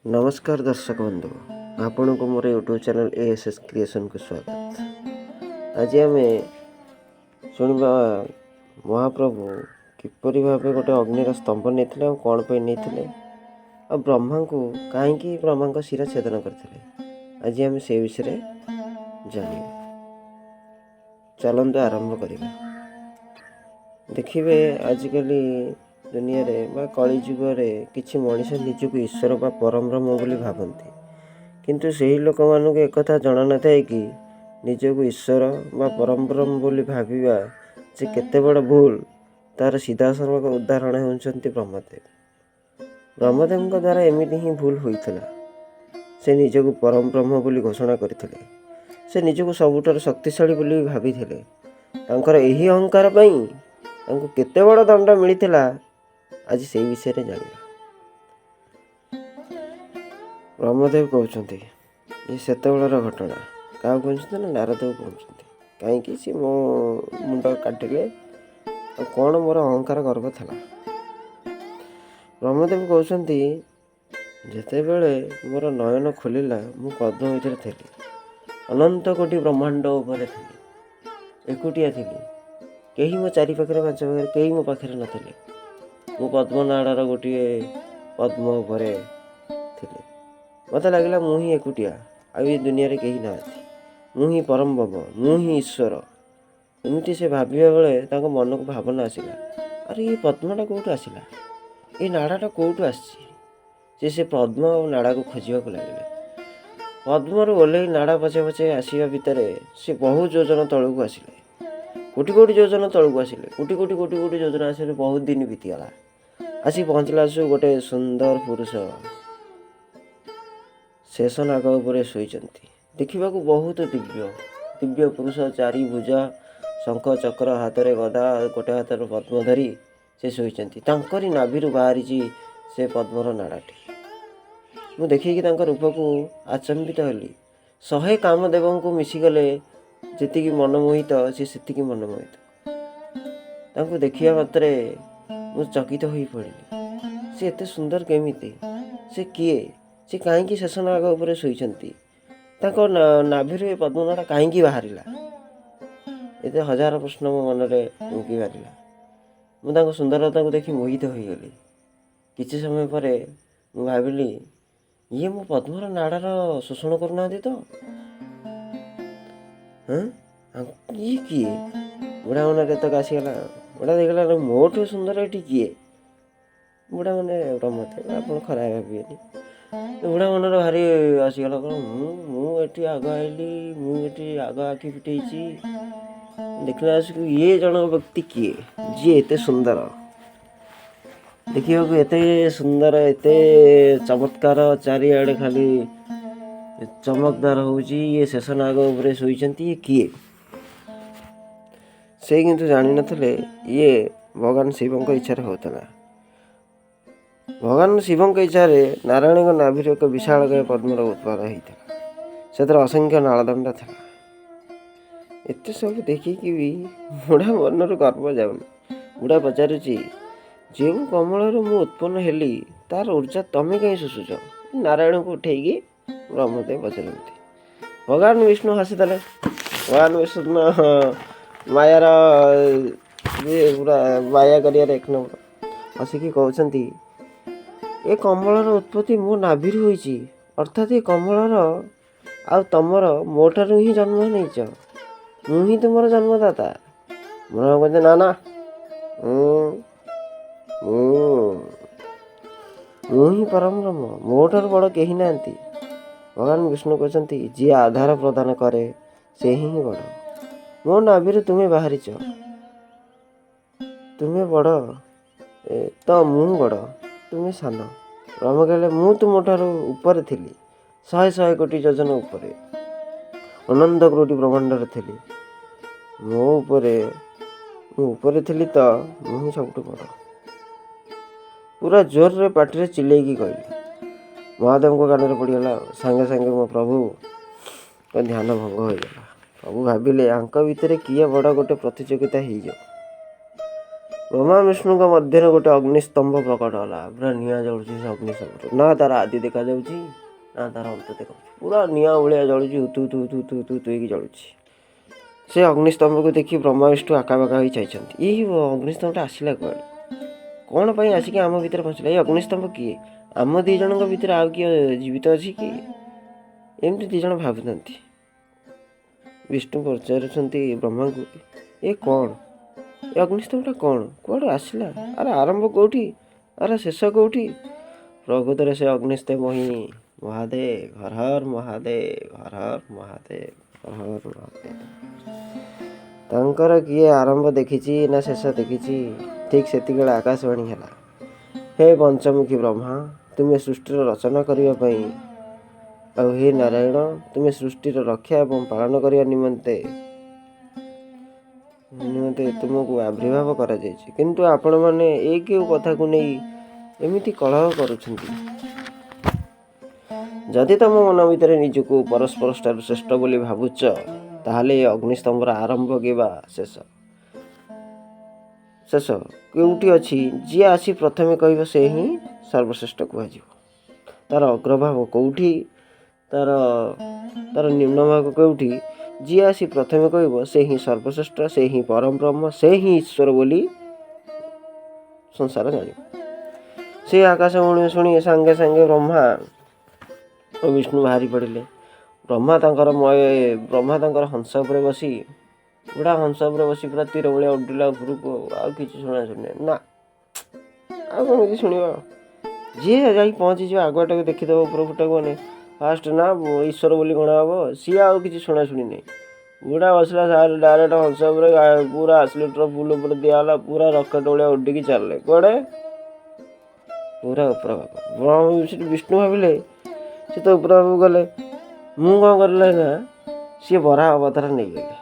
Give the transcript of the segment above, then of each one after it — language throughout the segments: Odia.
नमस्कार दर्शक बंधु, आपण को मोर यूट्यूब चैनल एएसएस क्रिएशन को स्वागत। आज आम शुणा महाप्रभु किपरि भाव गोटे अग्निर स्तंभ नहीं कौन पर नहीं आ ब्रह्मा को कहीं ब्रह्मा शिरा छेदन करते। आज आम से विषय जान चलतु आरंभ करिबा। देखिए आजिकल दुनिया रे बा कली जुग रे किछि मनीष निजक ईश्वर बा परम ब्रह्म बोली भावती, किंतु सही लोक मानक एक कथा जଣା न थाए कि निजक ईश्वर बा परम ब्रह्म बोली भाविबा जे केते बड़ भूल। तार सीधासलख उदाहरण होउछंती ब्रह्मदेव। ब्रह्मदेव द्वारा एमिति ही भूल होइथिला। से निजक परम ब्रह्म बोली घोषणा करथिले। से निजक सबुठार शक्तिशाली बोली भाविथिले। तांकर एही अहंकार पई तांको केते बड़ दंड मिलिथिला। आज से विषय रे जानिबा। ब्रह्मदेव कहते ये सेतबेलर घटना क्या कहते ना नारद को कहते कहीं सी मो मुंड काटिले कौन मोर अहंकार गर्व था। ब्रह्मदेव कहते जिते बड़े मोर नयन खोलिला मु पद्म भितर थी, अनंत कोटि ब्रह्मांड उपर थी, एकुटिया थी, कहीं मो चारि पाखे पांच पाखे कहीं मो पाखे नथिले। मु पद्मनाड़र गोटे पद्म उपर थी। मत लगला मु ही एकुटिया, आ दुनिया रे कहीं ना, मु ही परम ब्रह्म, मु ही ईश्वर। एमती से भाविया बेले मन को भावना आसला, अरे ये पद्मटा कौटू आसला, ये नाड़ाटा कौटू आसी। से पद्म और नाड़ा को खोजा लगे। पद्मर ओल्ल नाड़ा पछे पछे आसवा भितर से बहुत योजन तलू को आसिले, कोटि कोटि योजन तलू को आसिले, कोटि कोटि कोटि कोटि योजन आसिले। बहुत दिन बीतीगला। आसी पहुँचला गोटे सुंदर पुरुष शेषनाग उपर शोइचंती। देखा बहुत दिव्य दिव्य पुरुष, चारि भुज, शंख चक्र, हाथ में गदा, गोटे हाथ में पद्म धरी से शोइचंती। तांकरी नाभिरू बाहरी से पद्मर नाड़ाटी। मु देखिकी रूप को आचंबित हली। 100 कामदेव को मिशीगले जी मनमोहित सी से मनमोहित। तांको देखिया मात्रे मु चकित हो पड़ी। से एते सुंदर केमिति, से किए, से कहीं शेषनाग उपर शोइचंती। नाभिरू पद्मनाड़ा कहीं बाहरिला, ये हजार प्रश्न मो मन में उंकी बाहरिला। मुझे सुंदरता को देखी मोहित हो गली। किसी समय पर मु भाविली ये मो पद्मर नाड़ार शोषण करना तो ये किए। बुढ़ा मन तक आसीगला। बुढ़ा देखला मोठू सुंदर ये किए। बुढ़ा मैंने ब्रह्मदेव आप खराब भाविए। बुढ़ा मन भारी आसीगला, मुझे आग आईली, मुझे आग आखि फिटे देखला ये जन व्यक्ति किए जी एते सुंदर। देखिए एते सुंदर, एते चमत्कार, चारिआडे खाली चमकदार होउची। ये शेषनाग उपर शोइचंती, ये किए। से किंतु जानि नथिले ये भगवान शिव को इच्छा होता। भगवान शिव की इच्छा नारायण नाभिर एक विशाल पद्मर उत्पाद होता। से असंख्य नालदंड था। एत सब देखिकी भी बुढ़ा मनर गर्व जाऊनी। बुढ़ा पचारुची जो कमल मु उत्पन्न हेली तार ऊर्जा तमें कहीं शुशुच। नारायण को उठेगी ब्रह्मदेव पचारती। भगवान विष्णु हसीदे। भगवान विष्णु मायार पूरा माया कर एक नंबर हसिकी कहते ए कमलर उत्पत्ति मो नाभिर होइची, अर्थात ये कमलर आ तमर मोठार ही जन्म नहीं, मु ही तुम जन्मदाता। ब्रह्मा कहते ना ना, मु ही परम ब्रह्म, मोठार बड़ कहीं ना। भगवान विष्णु कहते जी आधार प्रदान करे से ही बड़। मो नाभिर तुम्हें बाहरीच, तुम्हें बड़ तो मु बड़, तुम्हें सान। ब्रह्म कहले मु तुम ठार ऊपर थी, 100 कोटि योजन ऊपर, अनंत कोटि ब्रह्मांड थी। मो ऊपर थी तो मु सब बड़। पूरा जोर रे पार्टी चिल्लैकी कहली। महादेव को कान में पड़गला। सांगे सांगे मो प्रभु का ध्यान भंग होगा। प्रभु भाविले आंक भितर किए बड़ गोटे प्रतियोगिता हो जाओ। ब्रह्मा विष्णुଙ୍କ ମଧ୍ୟରେ ଗୋଟେ ଅଗ୍ନିସ୍ତମ୍ଭ ପ୍ରକଟ ହେଲା। ପୁରା ନିଆଁ ଜଳୁଛି ସେ ଅଗ୍ନିସ୍ତମ୍ଭରୁ। ନା ତାର ଆଦି ଦେଖାଯାଉଛି ନା ତାର ଅନ୍ତ ଦେଖାଯାଉଛି। ପୁରା ନିଆଁ ଭଳିଆ ଜଳୁଛି, ଉତୁ ଉତୁ ଉତୁ ଉତୁ ଉତୁ ଉତୁ ହେଇକି ଜଳୁଛି। ସେ ଅଗ୍ନିସ୍ତମ୍ଭକୁ ଦେଖି ବ୍ରହ୍ମା ବିଷ୍ଣୁ ଆକାବାକା ହୋଇ ଚାହିଁଛନ୍ତି। ଏଇ ଅଗ୍ନିସ୍ତମ୍ଭଟା ଆସିଲା କୁଆଡ଼େ? କ'ଣ ପାଇଁ ଆସିକି ଆମ ଭିତରେ ପହଞ୍ଚିଲା? ଏଇ ଅଗ୍ନିସ୍ତମ୍ଭ କିଏ? ଆମ ଦୁଇ ଜଣଙ୍କ ଭିତରେ ଆଉ କିଏ ଜୀବିତ ଅଛି କି? ଏମିତି ଦୁଇ ଜଣ ଭାବୁଥାନ୍ତି। ବିଷ୍ଣୁ ପଚାରୁଛନ୍ତି ବ୍ରହ୍ମାଙ୍କୁ, ଏ କ'ଣ? ଏ ଅଗ୍ନିସ୍ତମ୍ଭଟା କ'ଣ? କୁଆଡ଼ୁ ଆସିଲା? ଆରେ ଆରମ୍ଭ କେଉଁଠି? ଆରେ ଶେଷ କେଉଁଠି? ପ୍ରକୃତରେ ସେ ଅଗ୍ନିସ୍ତମ୍ଭ ହିଁ ମହାଦେବ। ହର ହର ମହାଦେବ, ହର ହର ମହାଦେବ, ହର ହର ମହାଦେବ। ତାଙ୍କର କିଏ ଆରମ୍ଭ ଦେଖିଛି ନା ଶେଷ ଦେଖିଛି? ଠିକ୍ ସେତିକିବେଳେ ଆକାଶବାଣୀ ହେଲା, ହେ ପଞ୍ଚମୁଖୀ ବ୍ରହ୍ମା, ତୁମେ ସୃଷ୍ଟିର ରଚନା କରିବା ପାଇଁ, ଆଉ ହେ ନାରାୟଣ, ତୁମେ ସୃଷ୍ଟିର ରକ୍ଷା ଏବଂ ପାଳନ କରିବା ନିମନ୍ତେ ତୁମକୁ ଆବିର୍ଭାବ କରାଯାଇଛି। କିନ୍ତୁ ଆପଣମାନେ ଏ କେଉଁ କଥାକୁ ନେଇ ଏମିତି କଳହ କରୁଛନ୍ତି? ଯଦି ତମ ମନ ଭିତରେ ନିଜକୁ ପରସ୍ପରଠାରୁ ଶ୍ରେଷ୍ଠ ବୋଲି ଭାବୁଛ, ତାହେଲେ ଏ ଅଗ୍ନିସ୍ତମ୍ଭର ଆରମ୍ଭ କିମ୍ବା ଶେଷ କେଉଁଠି ଅଛି? ଯିଏ ଆସି ପ୍ରଥମେ କହିବ ସେ ହିଁ ସର୍ବଶ୍ରେଷ୍ଠ କୁହାଯିବ। ତାର ଅଗ୍ରଭାଗ କେଉଁଠି? ତାର ନିମ୍ନଭାଗ କେଉଁଠି? ଯିଏ ଆସି ପ୍ରଥମେ କହିବ ସେ ହିଁ ସର୍ବଶ୍ରେଷ୍ଠ, ସେ ହିଁ ପରମ ବ୍ରହ୍ମ, ସେ ହିଁ ଈଶ୍ୱର ବୋଲି ସଂସାର ଜାଣିବ। ସେ ଆକାଶ ଶୁଣି ସାଙ୍ଗେ ସାଙ୍ଗେ ବ୍ରହ୍ମା ଓ ବିଷ୍ଣୁ ବାହାରି ପଡ଼ିଲେ। ବ୍ରହ୍ମା ତାଙ୍କର ହଂସ ଉପରେ ବସି, ବୁଢ଼ା ହଂସ ଉପରେ ବସି ପୁରା ତୀର ଭଳିଆ ଉଡ଼ିଲା ଉପରକୁ। ଆଉ କିଛି ଶୁଣାଶୁଣି ନାହିଁ। ନା, ଆଉ କେମିତି ଶୁଣିବ? ଯିଏ ଯାଇକି ପହଞ୍ଚିଯିବ, ଆଗୁଆଟାକୁ ଦେଖିଦେବ ଉପରଟାକୁ, ମାନେ ଫାଷ୍ଟ ନା ଈଶ୍ୱର ବୋଲି ଗଣା ହେବ, ସିଏ ଆଉ କିଛି ଶୁଣାଶୁଣି ନାହିଁ। ବୁଢ଼ା ବସିଲା ଡାଇରେକ୍ଟ ହଂସ ଉପରେ, ପୁରା ଆକ୍ସିଲେଟର ଫୁଲ୍ ଉପରେ ଦିଆହେଲା, ପୁରା ରକେଟ ଭଳିଆ ଉଡ଼ିକି ଚାଲିଲେ। କୁଆଡ଼େ? ପୁରା ଉପର ଭାଗ। ବିଷ୍ଣୁ ଭାବିଲେ ସେ ତ ଉପର ଭାଗକୁ ଗଲେ, ମୁଁ କ'ଣ କରିଲେ ନା, ସିଏ ବରାହ ଅବତାର ନେଇଗଲେ।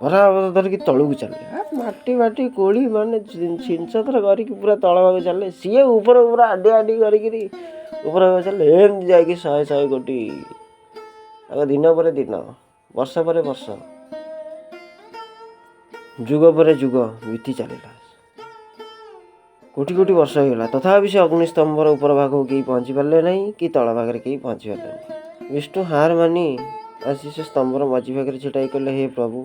ବରାହ ଅବତାର ଧରିକି ତଳକୁ ଚାଲିଲେ। ମାଟି କୋଳି ମାନେ ଛିଞ୍ଚତ୍ର କରିକି ପୁରା ତଳ ଭାଗ ଚାଲିଲେ। ସିଏ ଉପର ପୁରା ଆଡ଼ି କରିକିରି ଉପର ଭାଗ ଚାଲିଲେ। ଏମିତି ଯାଇକି 100 କୋଟି, ଆଉ ଦିନ ପରେ ଦିନ, ବର୍ଷ ପରେ ବର୍ଷ, ଯୁଗ ପରେ ଯୁଗ ବିତି ଚାଲିଲା। କୋଟି କୋଟି ବର୍ଷ ହେଇଗଲା। ତଥାପି ସେ ଅଗ୍ନିସ୍ତମ୍ଭର ଉପର ଭାଗକୁ କେହି ପହଞ୍ଚି ପାରିଲେ ନାହିଁ, କି ତଳ ଭାଗରେ କେହି ପହଞ୍ଚି ପାରିଲେ ନାହିଁ। ବିଷ୍ଣୁ ହାର ମାନି ଆସି ସେ ସ୍ତମ୍ଭର ମଝି ଭାଗରେ ଛିଡ଼ାଇ କଲେ, ହେ ପ୍ରଭୁ,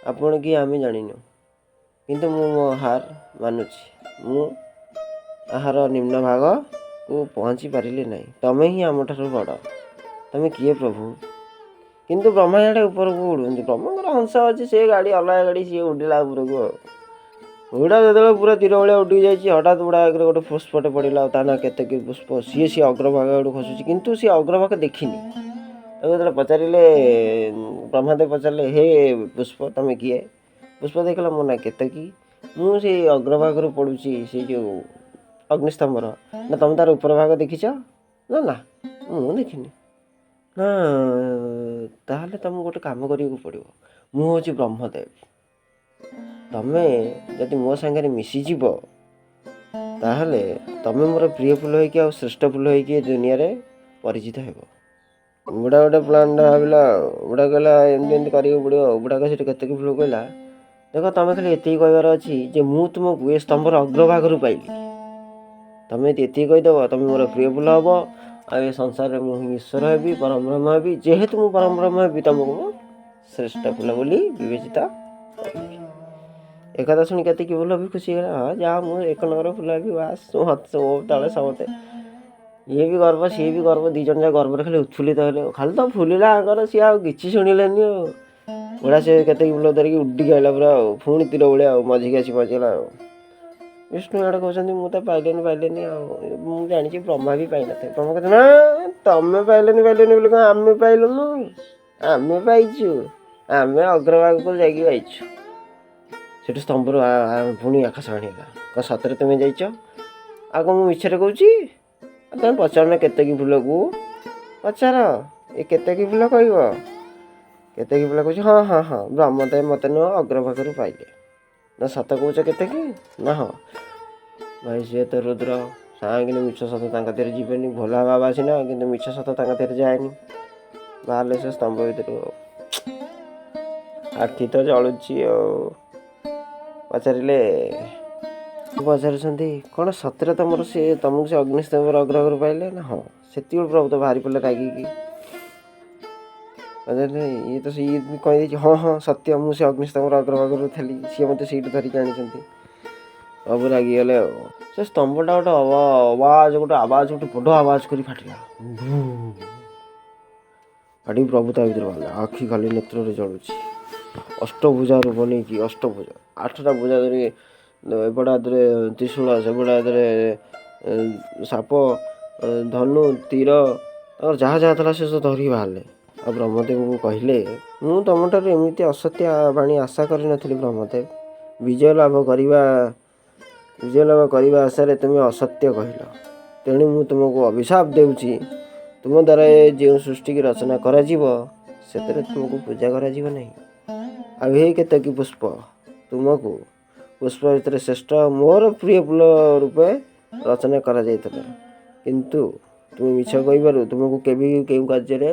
ଆପଣ କିଏ ଆମେ ଜାଣିନୁ, କିନ୍ତୁ ମୁଁ ମୋ ହାର ମାନୁଛି। ମୁଁ ଏହାର ନିମ୍ନ ଭାଗକୁ ପହଞ୍ଚି ପାରିଲି ନାହିଁ। ତମେ ହିଁ ଆମଠାରୁ ବଡ଼। ତମେ କିଏ ପ୍ରଭୁ? କିନ୍ତୁ ବ୍ରହ୍ମା ଇଆଡ଼େ ଉପରକୁ ଉଡ଼ୁଛନ୍ତି। ବ୍ରହ୍ମାଙ୍କର ହଂସ ଅଛି, ସେ ଗାଡ଼ି ଅଲଗା ଗାଡ଼ି, ସିଏ ଉଡ଼ିଲା ଉପରକୁ। ଆଉ ବୁଢ଼ା ଯେତେବେଳେ ପୁରା ତୀର ଭଳିଆ ଉଡ଼ିକି ଯାଇଛି, ହଠାତ୍ ବୁଢ଼ା ଆଗରେ ଗୋଟେ ପୁଷ୍ପଟେ ପଡ଼ିଲା। ତା ନା କେତକୀ ପୁଷ୍ପ। ସିଏ ଅଗ୍ରଭାଗ ଆଡ଼ୁ ଖସୁଛି, କିନ୍ତୁ ସିଏ ଅଗ୍ରଭାଗ ଦେଖିନି। ତାକୁ ଯେତେବେଳେ ପଚାରିଲେ, ବ୍ରହ୍ମାଦେବ ପଚାରିଲେ, ହେ ପୁଷ୍ପ, ତମେ କିଏ? ପୁଷ୍ପ ଦେଖିଲା, ମୋ ନା କେତକୀ, ମୁଁ ସେଇ ଅଗ୍ରଭାଗରୁ ପଡ଼ୁଛି, ସେଇ ଯେଉଁ ଅଗ୍ନିସ୍ତମ୍ଭର। ନା ତମେ ତାର ଉପର ଭାଗ ଦେଖିଛ? ନା, ମୁଁ ଦେଖିନି। ନା, ତାହେଲେ ତମକୁ ଗୋଟେ କାମ କରିବାକୁ ପଡ଼ିବ। ମୁଁ ହେଉଛି ବ୍ରହ୍ମଦେବ। ତମେ ଯଦି ମୋ ସାଙ୍ଗରେ ମିଶିଯିବ, ତାହେଲେ ତମେ ମୋର ପ୍ରିୟ ଫୁଲ ହେଇକି ଆଉ ଶ୍ରେଷ୍ଠ ଫୁଲ ହେଇକି ଏ ଦୁନିଆରେ ପରିଚିତ ହେବ। ବୁଢ଼ା ଗୋଟେ ପ୍ଲାନ୍ଟା ଭାବିଲା। ବୁଢ଼ା କହିଲା, ଏମିତି କରିବାକୁ ପଡ଼ିବ। ବୁଢ଼ା କହିଲା, ସେଠି କେତକୀ ଫୁଲ କହିଲା, ଦେଖ, ତମେ ଖାଲି ଏତିକି କହିବାର ଅଛି ଯେ ମୁଁ ତୁମକୁ ଏ ସ୍ତମ୍ଭର ଅଗ୍ରଭାଗରୁ ପାଇଲି। ତମେ ଯଦି ଏତିକି କହିଦେବ, ତମେ ମୋର ପ୍ରିୟ ଫୁଲ ହେବ, ଆଉ ଏ ସଂସାରରେ ମୁଁ ଈଶ୍ୱର ହେବି, ପରମ ବ୍ରହ୍ମ ହେବି। ଯେହେତୁ ମୁଁ ପରମ ବ୍ରହ୍ମ ହେବି, ତମକୁ ମୁଁ ଶ୍ରେଷ୍ଠ ଫୁଲ ବୋଲି ବିବେଚିତ କରିବି। ଏକଥା ଶୁଣି କେତକୀ ଫୁଲ ବି ଖୁସି ହେଇଗଲା। ହଁ, ଯାହା, ମୁଁ 1 ନମ୍ବର ଫୁଲ ହେବି, ବାସ୍, ମୋ ତଳେ ସମସ୍ତେ। ଇଏ ବି ଗର୍ବ, ସିଏ ବି ଗର୍ବ, 2 ଜଣ ଯାକ ଗର୍ବରେ ଖାଲି ଉତ୍ଫୁଲ୍ଲିତ ହେଲେ। ଖାଲି ତ ଫୁଲିଲା ଆଙ୍କର, ସିଏ ଆଉ କିଛି ଶୁଣିଲେନି। ଆଉ ବୁଢ଼ା ସେ କେତକୀ ଫୁଲ ଧରିକି ଉଡ଼ିକି ଆଇଲା ପୁରା, ଆଉ ପୁଣି ତୀର ଭଳିଆ ଆଉ ମଝିକି ଆସି ପହଞ୍ଚିଗଲା। ଆଉ ବିଷ୍ଣୁ ଆଡ଼େ କହୁଛନ୍ତି, ମୁଁ ତ ପାଇଲେନି। ଆଉ ମୁଁ ଜାଣିଛି ବ୍ରହ୍ମା ବି ପାଇନଥାଏ। ବ୍ରହ୍ମା କହୁଛନ୍ତି, ନା, ତମେ ପାଇଲେନି ବୋଲି କ'ଣ ଆମେ ପାଇଲୁନୁ? ଆମେ ପାଇଛୁ। ଆମେ ଅଗ୍ରଭାଗକୁ ଯାଇକି ପାଇଛୁ। ସେଠୁ ସ୍ତମ୍ଭରୁ ପୁଣି ଆକାଶବାଣୀ ହେଲା, କ'ଣ ସତରେ ତୁମେ ଯାଇଛ? ଆଉ କ'ଣ ମୁଁ ମିଛରେ କହୁଛି? ତମେ ପଚାରୁନ କେତକୀ ଫୁଲକୁ, ପଚାର, ଏ କେତକୀ ଫୁଲ କହିବ। କେତକୀ ଫୁଲ କହୁଛି, ହଁ, ବ୍ରହ୍ମଦେବ ମୋତେ ନୁହଁ ଅଗ୍ରଭାଗରୁ ପାଇଲେ। ନା ସତ କହୁଛ କେତକୀ? ନା, ହଁ ଭାଇ, ସିଏ ତ ରୁଦ୍ର, ସାଙ୍ଗେ ମିଛ ସତ ତାଙ୍କ ଦେହରେ ଯିବେନି। ଭୋଲା ବାବା ସିନା, କିନ୍ତୁ ମିଛ ସତ ତାଙ୍କ ଦେହରେ ଯାଏନି। ବାହାରିଲେ ସେ ସ୍ତମ୍ଭ ଭିତରୁ। ଆଖି ତ ଜଳୁଛି। ଆଉ ପଚାରିଲେ, ପଚାରୁଛନ୍ତି କ'ଣ ସତରେ ତମର ତମକୁ ସେ ଅଗ୍ନିସ୍ତମ୍ଭର ଅଗ୍ରଗରୁ ପାଇଲେ ନା? ହଁ। ସେତିକି ପ୍ରଭୁ ତ ବାହାରି ପଡ଼ିଲେ ରାଗିକି। ଇଏ ତ ଇଏ କହିଦେଇଛି ହଁ ହଁ ସତ୍ୟ, ମୁଁ ସେ ଅଗ୍ନିସ୍ତମ୍ଭର ଅଗ୍ରଭାଗରୁ ଥିଲି, ସିଏ ମୋତେ ସେଇଠୁ ଧରିକି ଆଣିଛନ୍ତି। ପ୍ରଭୁ ରାଗିଗଲେ ଆଉ। ସେ ସ୍ତମ୍ଭଟା ଗୋଟେ ବଡ଼ ଆବାଜ କରି ଫାଟିଲା। ଫାଟିକି ପ୍ରଭୁ ତା ଭିତରେ ବାହାରିଲା, ଆଖି ଖାଲି ନେତ୍ରରେ ଜଳୁଛି। ଅଷ୍ଟଭୁଜା ରୂପ ନେଇକି, ଅଷ୍ଟଭୁଜା 8ଟା ଭୁଜା ଧରି, ଏପଟ ହାତରେ ତ୍ରିଶୂଳ, ସେପଟ ହାତରେ ସାପ, ଧନୁ, ତୀର, ତାଙ୍କର ଯାହା ଯାହା ଥିଲା ସେ ସବୁ ଧରିକି ବାହାରିଲେ। ଆଉ ବ୍ରହ୍ମଦେବଙ୍କୁ କହିଲେ, ମୁଁ ତମଠାରୁ ଏମିତି ଅସତ୍ୟ ବାଣୀ ଆଶା କରିନଥିଲି ବ୍ରହ୍ମଦେବ। ବିଜୟ ଲାଭ କରିବା ଆଶାରେ ତୁମେ ଅସତ୍ୟ କହିଲ। ତେଣୁ ମୁଁ ତୁମକୁ ଅଭିଶାପ ଦେଉଛି, ତୁମ ଦ୍ୱାରା ଯେଉଁ ସୃଷ୍ଟିକି ରଚନା କରାଯିବ ସେଥିରେ ତୁମକୁ ପୂଜା କରାଯିବ ନାହିଁ। ଆଉ ଏହି କେତକୀ ପୁଷ୍ପ ତୁମକୁ ପୁଷ୍ପ ଭିତରେ ଶ୍ରେଷ୍ଠ ମୋର ପ୍ରିୟ ଫୁଲ ରୂପେ ରଚନା କରାଯାଇଥିଲା, କିନ୍ତୁ ତୁମେ ମିଛ କହିବାରୁ ତୁମକୁ କେବେ କେଉଁ କାର୍ଯ୍ୟରେ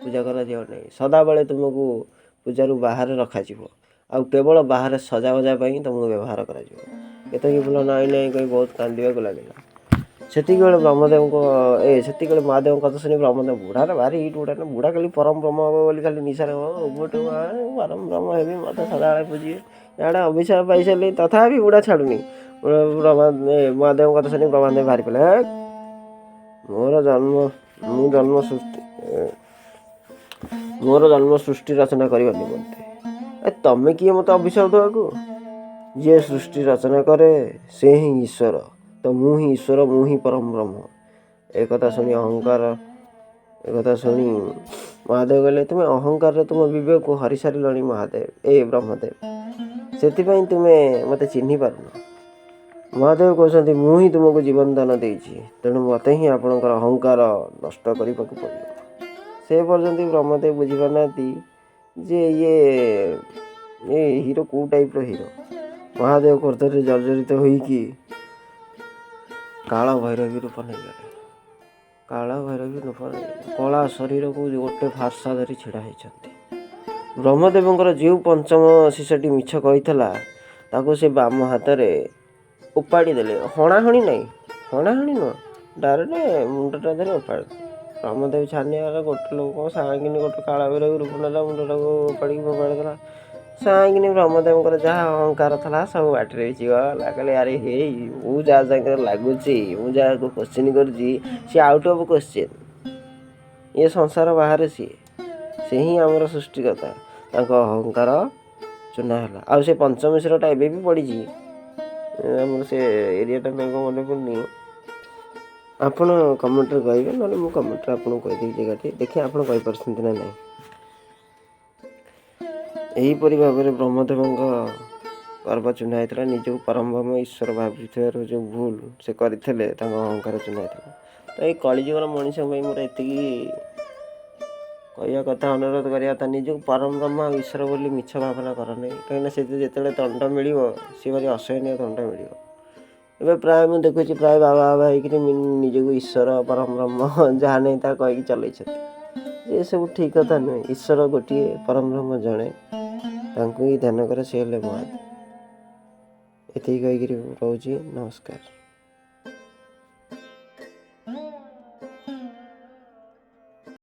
ପୂଜା କରାଯିବ ନାହିଁ। ସଦାବେଳେ ତୁମକୁ ପୂଜାରୁ ବାହାରେ ରଖାଯିବ, ଆଉ କେବଳ ବାହାରେ ସଜାବଜା ପାଇଁ ତୁମକୁ ବ୍ୟବହାର କରାଯିବ। କେତକୀ ଫୁଲ ନାଇଁ ନାଇଁ କହି ବହୁତ କାନ୍ଦିବାକୁ ଲାଗିଲା। ସେତିକିବେଳେ ମହାଦେବଙ୍କ କଥା ଶୁଣି ବ୍ରହ୍ମଦେବ, ବୁଢ଼ାଟା ଭାରି ଇଟ୍ ବୁଢ଼ା ଖାଲି ପରମ ବ୍ରହ୍ମ ହେବ ବୋଲି ଖାଲି ନିଶାରେ ପରମ ବ୍ରହ୍ମ ହେବି, ମୋତେ ସଦାବେଳେ ପୂଜିବେ। ଇଆଡ଼େ ଅଭିଶାପ ପାଇସାରିଲି, ତଥାପି ବୁଢ଼ା ଛାଡ଼ୁନି। ମହାଦେବଙ୍କ କଥା ଶୁଣି ବ୍ରହ୍ମଦେବ ବାହାରି ପଡ଼ିଲେ, ମୋର ଜନ୍ମ ସୃଷ୍ଟି ରଚନା କରିବା ନିମନ୍ତେ ତମେ କିଏ ମୋତେ ଅଭିଶାପ ଦେବାକୁ? ଯିଏ ସୃଷ୍ଟି ରଚନା କରେ ସେ ହିଁ ଈଶ୍ୱର, ତ ମୁଁ ହିଁ ଈଶ୍ୱର, ମୁଁ ହିଁ ପରମ ବ୍ରହ୍ମ। ଏକଥା ଶୁଣି ମହାଦେବ କହିଲେ, ତୁମେ ଅହଙ୍କାରରେ ତୁମ ବିବେକକୁ ହରିସାରିଲଣି ବ୍ରହ୍ମଦେବ, ସେଥିପାଇଁ ତୁମେ ମୋତେ ଚିହ୍ନି ପାରୁନ। ମହାଦେବ କହୁଛନ୍ତି, ମୁଁ ହିଁ ତୁମକୁ ଜୀବନ ଦାନ ଦେଇଛି, ତେଣୁ ମୋତେ ହିଁ ଆପଣଙ୍କର ଅହଙ୍କାର ନଷ୍ଟ କରିବାକୁ ପଡ଼ିବ। ସେ ପର୍ଯ୍ୟନ୍ତ ବ୍ରହ୍ମଦେବ ବୁଝିପାରୁନାହାନ୍ତି ଯେ ଇଏ ହିରୋ କେଉଁ ଟାଇପ୍ର ହିରୋ। ମହାଦେବ କ୍ରୋଧରେ ଜର୍ଜରିତ ହୋଇକି କାଳ ଭୈରବୀ ରୂପ ନେଇଗଲେ। କଳା ଶରୀରକୁ ଗୋଟେ ଫାର୍ସା ଧରି ଛିଡ଼ା ହେଇଛନ୍ତି। ବ୍ରହ୍ମଦେବଙ୍କର ଯେଉଁ ପଞ୍ଚମ ଶିଶୁଟି ମିଛ କହିଥିଲା ତାକୁ ସେ ବାମ ହାତରେ ଉପାଡ଼ି ଦେଲେ। ହଣାହଣି ନୁହଁ, ଡାଇରେକ୍ଟ ମୁଣ୍ଡଟା ଧରି ଉପାଡ଼ି। ବ୍ରହ୍ମଦେବ ଛାନିଆରେ ଗୋଟେ ଲୋକ ସାଙ୍ଗିନି ଗୋଟେ କାଳ ଭୈରବୀ ରୂପ ନେଲା, ମୁଣ୍ଡଟାକୁ ଉପାଡ଼ିକି ଫୋପାଡ଼ି ଦେଲା। ସାଙ୍ଗିନି ବ୍ରହ୍ମଦେବଙ୍କର ଯାହା ଅହଙ୍କାର ଥିଲା ସବୁ ବାଟିରେ ମିଶିଗଲା। କହିଲେ, ଆରେ ହେଇ, ମୁଁ ଯାହା ସାଙ୍ଗରେ ଲାଗୁଛି, ମୁଁ ଯାହାକୁ କୋଶ୍ଚିନ୍ କରୁଛି ସିଏ ଆଉଟ୍ ଅଫ୍ କୋଶ୍ଚିନ୍। ଏ ସଂସାର ବାହାରେ ସେ ହିଁ ଆମର ସୃଷ୍ଟିକର୍ତ୍ତା। ତାଙ୍କ ଅହଙ୍କାର ଚୂନା ହେଲା। ଆଉ ସେ ପଞ୍ଚମିଶ୍ରଟା ଏବେ ବି ପଡ଼ିଛି, ଆମର ସେ ଏରିଆଟା ନାଇଁ ମନେ ପଡ଼ୁନି। ଆପଣ କମେଣ୍ଟରେ କହିବେ, ନହେଲେ ମୁଁ କମେଣ୍ଟରେ ଆପଣଙ୍କୁ କହିଦେବି ଜାଗାଟି, ଦେଖି ଆପଣ କହିପାରୁଛନ୍ତି ନା ନାହିଁ। ଏହିପରି ଭାବରେ ବ୍ରହ୍ମଦେବଙ୍କ ଗର୍ବ ଚୂନା ହେଇଥିଲା। ନିଜକୁ ପରମ ବ୍ରହ୍ମ ଈଶ୍ୱର ଭାବିଥିବାରୁ ଯେଉଁ ଭୁଲ ସେ କରିଥିଲେ, ତାଙ୍କ ଅହଙ୍କାର ଚୂନା ହେଇଥିଲା। ତ ଏଇ କଳିଯୁଗର ମଣିଷଙ୍କ ପାଇଁ ମୋର ଏତିକି କହିବା କଥା, ଅନୁରୋଧ କରିବା କଥା, ନିଜକୁ ପରମ ବ୍ରହ୍ମ ଆଉ ଈଶ୍ୱର ବୋଲି ମିଛ ଭାବନା କର ନାହିଁ। କାହିଁକିନା ସେଥିରେ ଯେତେବେଳେ ଦଣ୍ଡ ମିଳିବ ସେ ଭାରି ଅସହନୀୟ ଦଣ୍ଡ ମିଳିବ। ଏବେ ପ୍ରାୟ ମୁଁ ଦେଖୁଛି ବାବା ହେଇକିରି ନିଜକୁ ଈଶ୍ୱର ପରମ ବ୍ରହ୍ମ ଯାହା ନାହିଁ ତାହା କହିକି ଚଲେଇଛନ୍ତି। ଏସବୁ ଠିକ୍ କଥା ନୁହେଁ। ଈଶ୍ୱର ଗୋଟିଏ, ପରମ ବ୍ରହ୍ମ ଜଣେ, ତାଙ୍କୁ ହିଁ ଧ୍ୟାନ କରେ, ସେ ହେଲେ ମହାଦେବ। ଏତିକି କହିକିରି ରହୁଛି, ନମସ୍କାର।